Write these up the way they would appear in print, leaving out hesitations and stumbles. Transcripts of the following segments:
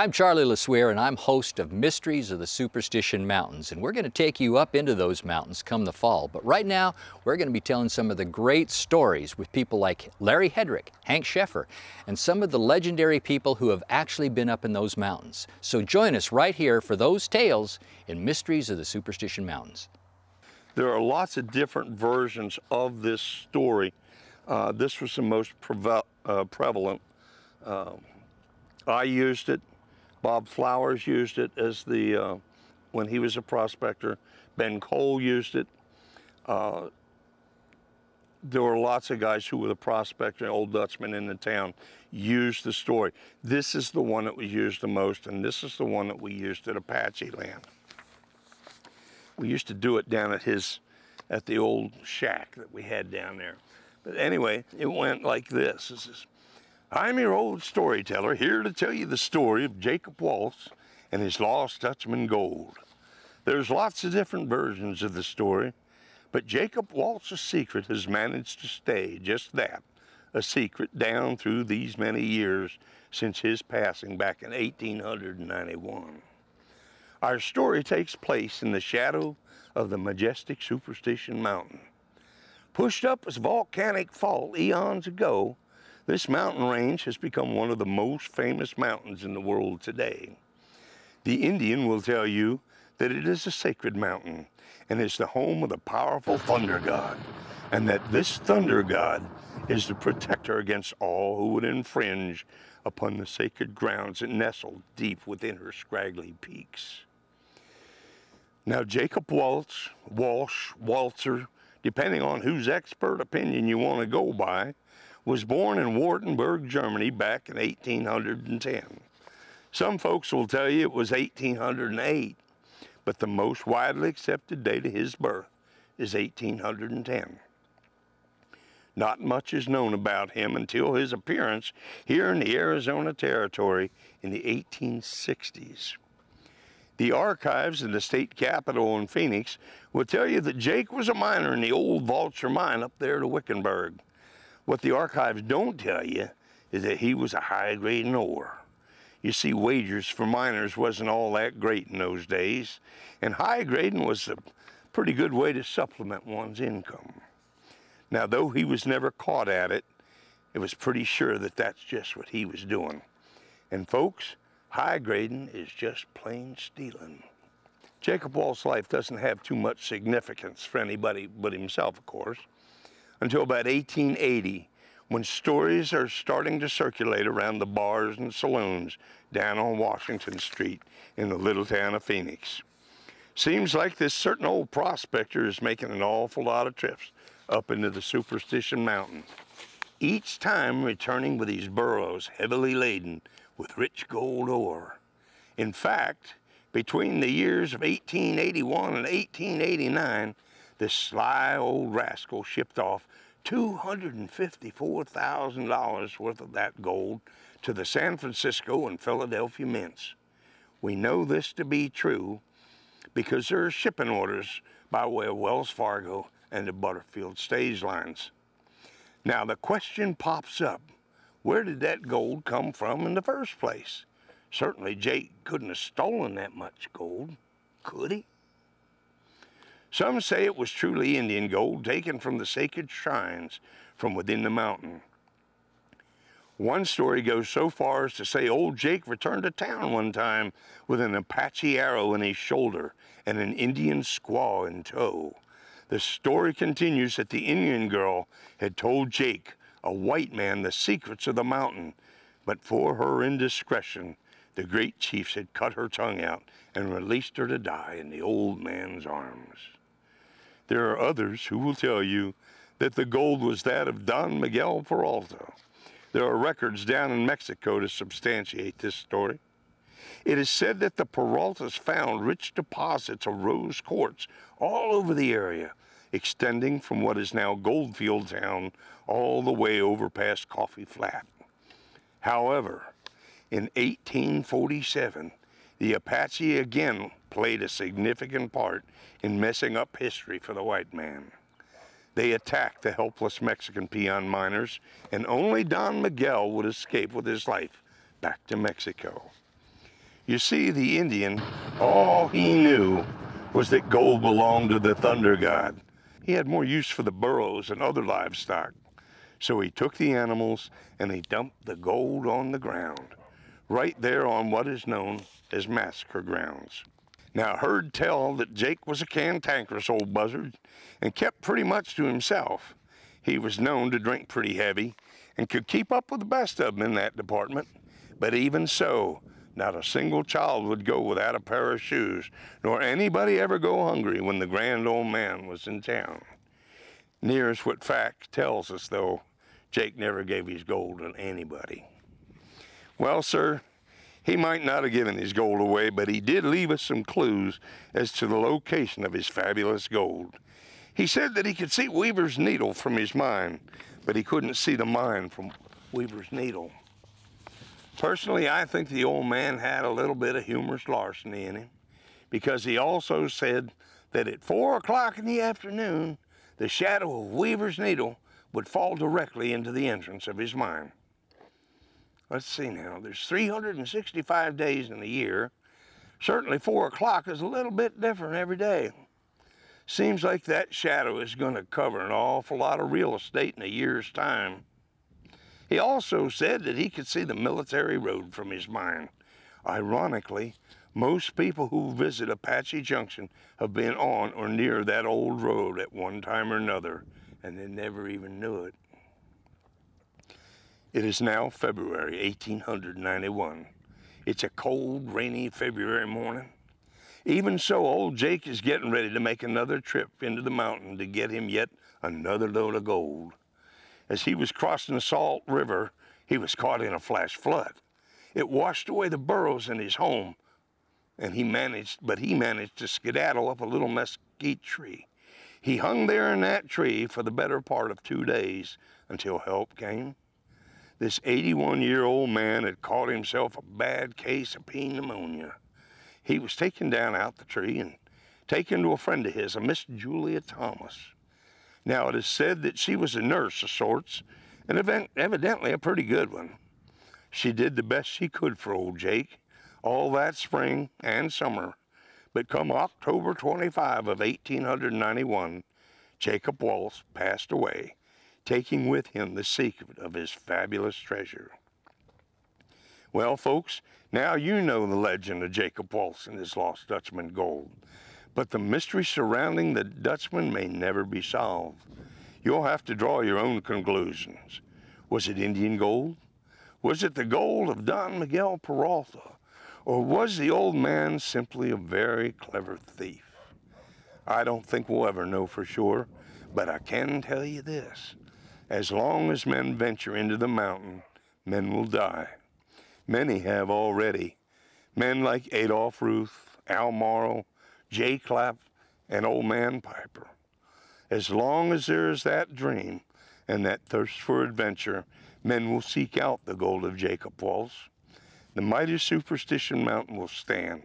I'm Charlie LeSueur, and I'm host of Mysteries of the Superstition Mountains, and we're going to take you up into those mountains come the fall. But right now, we're going to be telling some of the great stories with people like Larry Hedrick, Hank Sheffer, and some of the legendary people who have actually been up in those mountains. So join us right here for those tales in Mysteries of the Superstition Mountains. There are lots of different versions of this story. This was the most prevalent. I used it. Bob Flowers used it as when he was a prospector. Ben Cole used it. There were lots of guys who were the prospector, old Dutchman in the town, used the story. This is the one that was used the most, and this is the one that we used at ApacheLand. We used to do it down at the old shack that we had down there. But anyway, it went like this. This is, I'm your old storyteller, here to tell you the story of Jacob Waltz and his Lost Dutchman gold. There's lots of different versions of the story, but Jacob Waltz's secret has managed to stay just that, a secret down through these many years since his passing back in 1891. Our story takes place in the shadow of the majestic Superstition Mountain. Pushed up as volcanic fault eons ago, this mountain range has become one of the most famous mountains in the world today. The Indian will tell you that it is a sacred mountain and is the home of the powerful thunder god, and that this thunder god is the protector against all who would infringe upon the sacred grounds that nestle deep within her scraggly peaks. Now, Jacob Waltz, Walsh, Waltzer, depending on whose expert opinion you want to go by, was born in Wartenburg, Germany back in 1810. Some folks will tell you it was 1808, but the most widely accepted date of his birth is 1810. Not much is known about him until his appearance here in the Arizona Territory in the 1860s. The archives in the state capitol in Phoenix will tell you that Jake was a miner in the old Vulture mine up there to Wickenburg. What the archives don't tell you is that he was a high-grading ore. You see, wages for miners wasn't all that great in those days, and high-grading was a pretty good way to supplement one's income. Now, though he was never caught at it, it was pretty sure that that's just what he was doing. And folks, high-grading is just plain stealing. Jacob Waltz's life doesn't have too much significance for anybody but himself, of course, until about 1880, when stories are starting to circulate around the bars and saloons down on Washington Street in the little town of Phoenix. Seems like this certain old prospector is making an awful lot of trips up into the Superstition Mountain, each time returning with these burros heavily laden with rich gold ore. In fact, between the years of 1881 and 1889, this sly old rascal shipped off $254,000 worth of that gold to the San Francisco and Philadelphia mints. We know this to be true because there are shipping orders by way of Wells Fargo and the Butterfield stage lines. Now the question pops up, where did that gold come from in the first place? Certainly Jake couldn't have stolen that much gold, could he? Some say it was truly Indian gold taken from the sacred shrines from within the mountain. One story goes so far as to say old Jake returned to town one time with an Apache arrow in his shoulder and an Indian squaw in tow. The story continues that the Indian girl had told Jake, a white man, the secrets of the mountain, but for her indiscretion, the great chiefs had cut her tongue out and released her to die in the old man's arms. There are others who will tell you that the gold was that of Don Miguel Peralta. There are records down in Mexico to substantiate this story. It is said that the Peraltas found rich deposits of rose quartz all over the area, extending from what is now Goldfield Town all the way over past Coffee Flat. However, in 1847, the Apache again played a significant part in messing up history for the white man. They attacked the helpless Mexican peon miners, and only Don Miguel would escape with his life back to Mexico. You see, the Indian, all he knew was that gold belonged to the thunder god. He had more use for the burros and other livestock. So he took the animals and he dumped the gold on the ground, right there on what is known as massacre grounds. Now, I heard tell that Jake was a cantankerous old buzzard and kept pretty much to himself. He was known to drink pretty heavy and could keep up with the best of them in that department. But even so, not a single child would go without a pair of shoes, nor anybody ever go hungry when the grand old man was in town. Near as what fact tells us, though, Jake never gave his gold to anybody. Well, sir, he might not have given his gold away, but he did leave us some clues as to the location of his fabulous gold. He said that he could see Weaver's needle from his mine, but he couldn't see the mine from Weaver's needle. Personally, I think the old man had a little bit of humorous larceny in him, because he also said that at 4 o'clock in the afternoon, the shadow of Weaver's needle would fall directly into the entrance of his mine. Let's see now, there's 365 days in a year. Certainly 4 o'clock is a little bit different every day. Seems like that shadow is going to cover an awful lot of real estate in a year's time. He also said that he could see the military road from his mine. Ironically, most people who visit Apache Junction have been on or near that old road at one time or another, and they never even knew it. It is now February 1891. It's a cold, rainy February morning. Even so, old Jake is getting ready to make another trip into the mountain to get him yet another load of gold. As he was crossing the Salt River, he was caught in a flash flood. It washed away the burros in his home, and he managed to skedaddle up a little mesquite tree. He hung there in that tree for the better part of 2 days until help came. This 81-year-old man had caught himself a bad case of pea pneumonia. He was taken down out the tree and taken to a friend of his, a Miss Julia Thomas. Now, it is said that she was a nurse of sorts, and evidently a pretty good one. She did the best she could for old Jake all that spring and summer. But come October 25 of 1891, Jacob Walsh passed away, taking with him the secret of his fabulous treasure. Well, folks, now you know the legend of Jacob Walsh and his Lost Dutchman gold. But the mystery surrounding the Dutchman may never be solved. You'll have to draw your own conclusions. Was it Indian gold? Was it the gold of Don Miguel Peralta? Or was the old man simply a very clever thief? I don't think we'll ever know for sure, but I can tell you this. As long as men venture into the mountain, men will die. Many have already. Men like Adolph Ruth, Al Morrow, Jay Clapp, and Old Man Piper. As long as there is that dream and that thirst for adventure, men will seek out the gold of Jacob Walsh. The mighty Superstition Mountain will stand,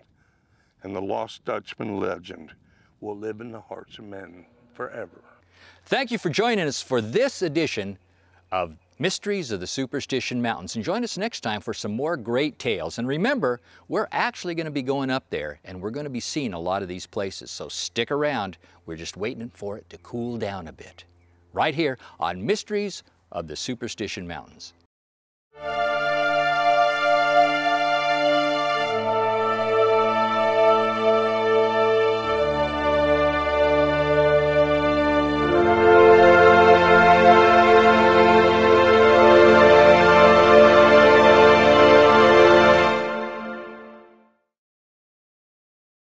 and the Lost Dutchman legend will live in the hearts of men forever. Thank you for joining us for this edition of Mysteries of the Superstition Mountains. And join us next time for some more great tales. And remember, we're actually going to be going up there, and we're going to be seeing a lot of these places. So stick around. We're just waiting for it to cool down a bit. Right here on Mysteries of the Superstition Mountains.